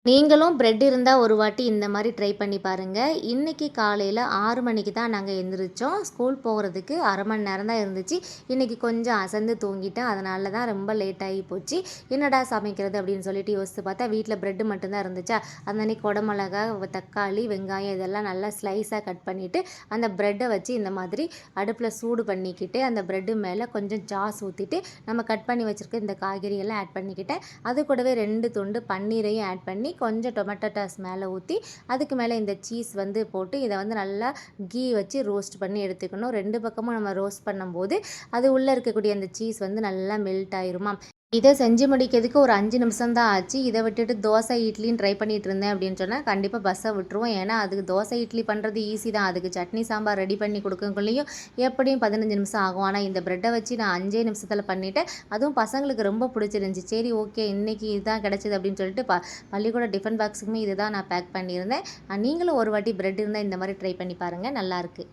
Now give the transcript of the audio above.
நீங்களும் பிரெட் இருந்தா ஒரு வாட்டி இந்த மாரி ட்ரை பண்ணி பாருங்க. இன்னைக்கு காலையில 6 மணிக்கு தான் நாங்க எந்திரிச்சோம். ஸ்கூல் போகறதுக்கு 1/2 மணி நேரம் தான் இருந்துச்சு. இன்னைக்கு கொஞ்சம் அசந்து தூங்கிட்டேன். அதனால தான் ரொம்ப லேட் ஆகி போச்சு. என்னடா சமைக்கிறது அப்படின்னு சொல்லிட்டு யோசித்து பார்த்தா, வீட்ல பிரெட் மட்டும் தான் இருந்துச்சா. அந்த அன்னைக்கு குடமிளகா, தக்காளி, வெங்காயம் இதெல்லாம் நல்லா ஸ்லைஸா கட் பண்ணிட்டு, அந்த பிரெட்ட வச்சு இந்த மாதிரி அடுப்புல சூடு பண்ணிக்கிட்டு, அந்த பிரெட்டு மேல கொஞ்சம் சாஸ் ஊத்திட்டு, நம்ம கட் பண்ணி வச்சிருக்க இந்த காய்கறியெல்லாம் ஆட் பண்ணிக்கிட்டேன். அது கூடவே 2 துண்டு பன்னீரையும் ஆட் பண்ணி கொஞ்சம் டொமேட்டோ டாஸ் மேலே ஊற்றி அதுக்கு மேலே இந்த சீஸ் வந்து போட்டு இதை வந்து நல்லா கீ வச்சு ரோஸ்ட் பண்ணி எடுத்துக்கணும். 2 பக்கமும் நம்ம ரோஸ்ட் பண்ணும்போது அது உள்ளே இருக்கக்கூடிய அந்த சீஸ் வந்து நல்லா மெல்ட் ஆயிருமா. இதை செஞ்சு முடிக்கிறதுக்கு ஒரு 5 நிமிஷம் தான் ஆச்சு. இதை விட்டுட்டு தோசை இட்லின்னு ட்ரை பண்ணிட்டு இருந்தேன் அப்படின்னு சொன்னால் கண்டிப்பாக பஸ்ஸை விட்டுருவோம். ஏன்னா அதுக்கு தோசை இட்லி பண்ணுறது ஈஸி தான். அதுக்கு சட்னி சாம்பார் ரெடி பண்ணி கொடுக்கக்குள்ளேயும் எப்படியும் 15 நிமிஷம் ஆகும். ஆனால் இந்த ப்ரெட்டை வச்சு நான் 5 நிமிஷத்தில் பண்ணிவிட்டேன். அதுவும் பசங்களுக்கு ரொம்ப பிடிச்சிருந்துச்சி. சரி ஓகே இன்றைக்கி இதுதான் கிடச்சிது அப்படின்னு சொல்லிட்டு பள்ளிக்கூட டிஃபன் பாக்ஸுக்குமே இதுதான் நான் பேக் பண்ணியிருந்தேன். நீங்களும் ஒரு வாட்டி ப்ரெட் இருந்தால் இந்த மாதிரி ட்ரை பண்ணி பாருங்கள். நல்லாயிருக்கு.